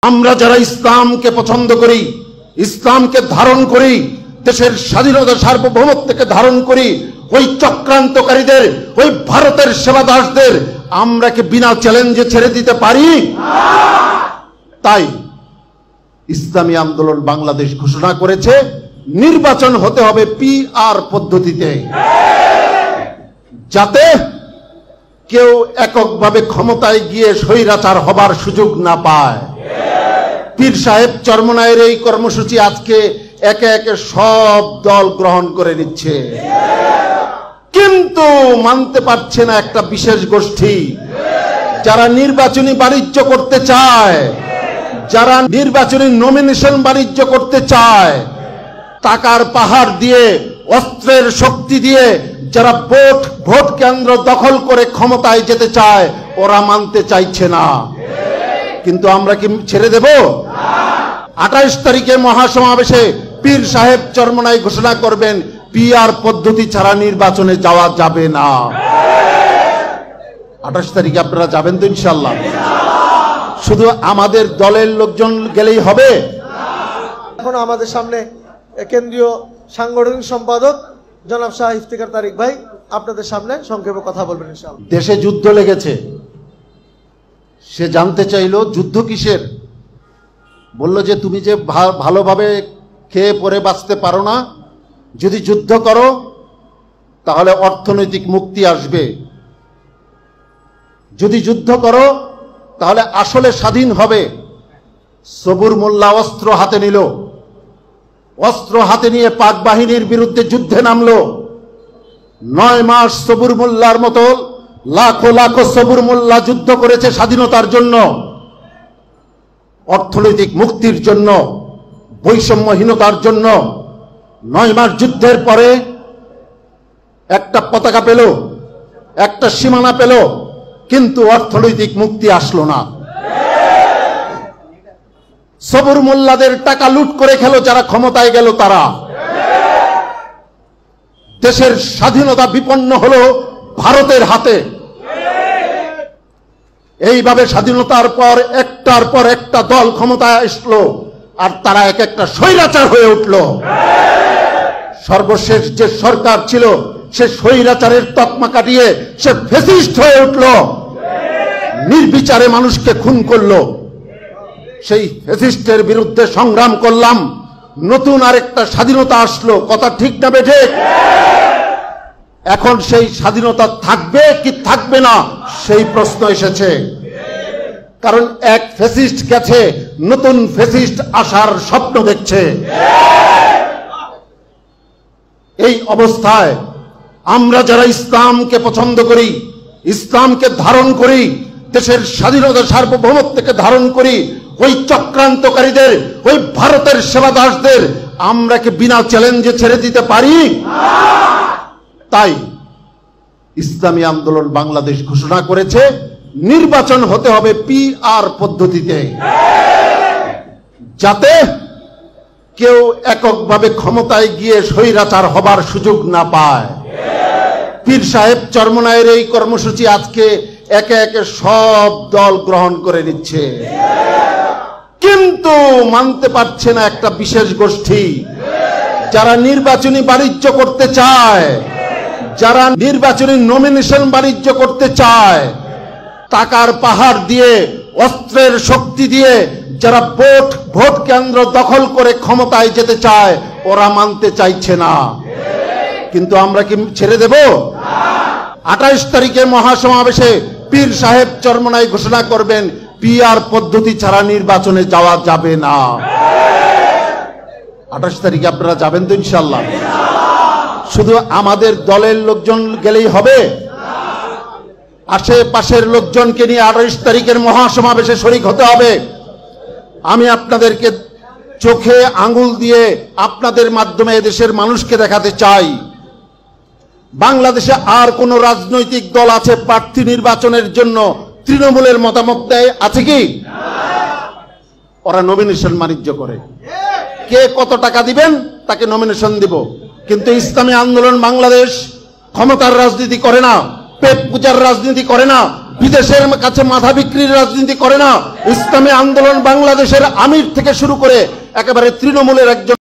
আমরা যারা ইসলামকে পছন্দ করি, ইসলামকে ধারণ করি, দেশের স্বাধীনতা সার্বভৌমত্বকে ধারণ করি, ওই চক্রান্তকারীদের, ওই ভারতের সেবাদাসদের আমরা কি বিনা চ্যালেঞ্জে ছেড়ে দিতে পারি? তাই ইসলামী আন্দোলন বাংলাদেশ ঘোষণা করেছে নির্বাচন হতে হবে PR পদ্ধতিতে, যাতে কেউ এককভাবে ক্ষমতায় গিয়ে স্বৈরাচার হবার সুযোগ না পায়। পীর সাহেব চরমনায়ের এই কর্মসূচি আজকে একে একে সব দল গ্রহণ করে নিচ্ছে, কিন্তু মানতে পারছে না একটা বিশেষ গোষ্ঠী, যারা নির্বাচনী বাণিজ্য করতে চায়, যারা নির্বাচনী নমিনেশন বাণিজ্য করতে চায়, টাকার পাহাড় দিয়ে, অস্ত্রের শক্তি দিয়ে যারা ভোট কেন্দ্র দখল করে ক্ষমতায় যেতে চায়, ওরা মানতে চাইছে না। কিন্তু আমরা কি ছেড়ে দেব? 28 তারিখে মহাসমাবেশে পীর সাহেব চরমনাই ঘোষণা করবেন PR পদ্ধতি ছাড়া নির্বাচনে যাওয়া যাবে না। 28 তারিখে আপনারা যাবেন তো ইনশাআল্লাহ? শুধু আমাদের দলের লোকজন গেলেই হবে? এখন আমাদের সামনে কেন্দ্রীয় সাংগঠনিক সম্পাদক জনাব শাহ ইফতিখার তারিক ভাই আপনাদের সামনে সংক্ষেপে কথা বলবেন ইনশাআল্লাহ। দেশে যুদ্ধ লেগেছে, সে জানতে চাইলো যুদ্ধ কিসের। বলল যে তুমি যে ভালোভাবে খেয়ে পরে বাঁচতে পারো না, যদি যুদ্ধ করো তাহলে অর্থনৈতিক মুক্তি আসবে, যদি যুদ্ধ করো তাহলে আসলে স্বাধীন হবে। সবুর মোল্লা অস্ত্র হাতে নিল, অস্ত্র হাতে নিয়ে পাক বাহিনীর বিরুদ্ধে যুদ্ধে নামলো। 9 মাস সবুর মোল্লার মতো লাখো লাখো সবুর মোল্লা যুদ্ধ করেছে স্বাধীনতার জন্য, অর্থনৈতিক মুক্তির জন্য, বৈষম্যহীনতার জন্য। 9 মাস যুদ্ধের পরে একটা পতাকা পেল, একটা সীমানা পেল, কিন্তু অর্থনৈতিক মুক্তি আসলো না। সবুর মোল্লাদের টাকা লুট করে খেলো যারা ক্ষমতায় গেল তারা। দেশের স্বাধীনতা বিপন্ন হলো ভারতের হাতে। এইভাবে স্বাধীনতার পর একটার পর একটা দল ক্ষমতায় আসলো, আর তারা এক একটা স্বৈরাচার হয়ে উঠল। সর্বশেষ যে সরকার ছিল সে স্বৈরাচারের তকমা কাটিয়ে সে ফ্যাসিস্ট হয়ে উঠল, নির্বিচারে মানুষকে খুন করলো। সেই ফ্যাসিস্টের বিরুদ্ধে সংগ্রাম করলাম, নতুন আরেকটা স্বাধীনতা আসলো। কথা ঠিক না বেঠিক? এখন সেই স্বাধীনতা থাকবে কি থাকবে না সেই প্রশ্ন এসেছে। কারণ এক ফ্যাসিস্ট গেছে, নতুন ফ্যাসিস্ট আসার স্বপ্ন দেখছে। এই অবস্থায় আমরা যারা ইসলামকে পছন্দ করি, ইসলামকে ধারণ করি, দেশের স্বাধীনতা সার্বভৌমত্বকে ধারণ করি, ওই চক্রান্তকারীদের, ওই ভারতের সেবাদাসদের আমরা কি বিনা চ্যালেঞ্জে ছেড়ে দিতে পারি? তাই ইসলামী আন্দোলন বাংলাদেশ ঘোষণা করেছে নির্বাচন হতে হবে PR পদ্ধতিতে, যাতে কেউ এককভাবে ক্ষমতায় গিয়ে স্বৈরাচার হবার সুযোগ না পায়। পীর সাহেব চরমনায়ের এই কর্মসূচি আজকে একে একে সব দল গ্রহণ করে নিচ্ছে, কিন্তু মানতে পারছে না একটা বিশেষ গোষ্ঠী, যারা নির্বাচনী বাণিজ্য করতে চায়, যারা নির্বাচনী নমিনেশন বাণিজ্য করতে চায়, টাকার পাহাড় দিয়ে, অস্ত্রের শক্তি দিয়ে যারা ভোট কেন্দ্র দখল করে ক্ষমতায় যেতে চায়, ওরা মানতে চাইছে না। কিন্তু আমরা কি ছেড়ে দেব? 28 তারিখে মহাসমাবেশে পীর সাহেব চরমনাই ঘোষণা করবেন PR পদ্ধতি ছাড়া নির্বাচনে যাওয়া যাবে না। 28 তারিখে আপনারা যাবেন তো ইনশাআল্লাহ? শুধু আমাদের দলের লোকজন গেলেই হবে? আশেপাশের লোকজনকে নিয়ে 28 তারিখের মহাসমাবেশে শরীক হতে হবে। আমি আপনাদেরকে চোখে আঙ্গুল দিয়ে আপনাদের মাধ্যমে দেশের মানুষকে দেখাতে চাই, বাংলাদেশে আর কোন রাজনৈতিক দল আছে প্রার্থী নির্বাচনের জন্য তৃণমূলের মতামত দেয়? আছে কি? ওরা নমিনেশন বাণিজ্য করে, কে কত টাকা দিবেন তাকে নমিনেশন দিব। কিন্তু ইসলামী আন্দোলন বাংলাদেশ ক্ষমতার রাজনীতি করে না, পেট পূজার রাজনীতি করে না, বিদেশের কাছে মাথা বিক্রির রাজনীতি করে না। ইসলামী আন্দোলন বাংলাদেশের আমির থেকে শুরু করে একেবারে তৃণমূলের একজন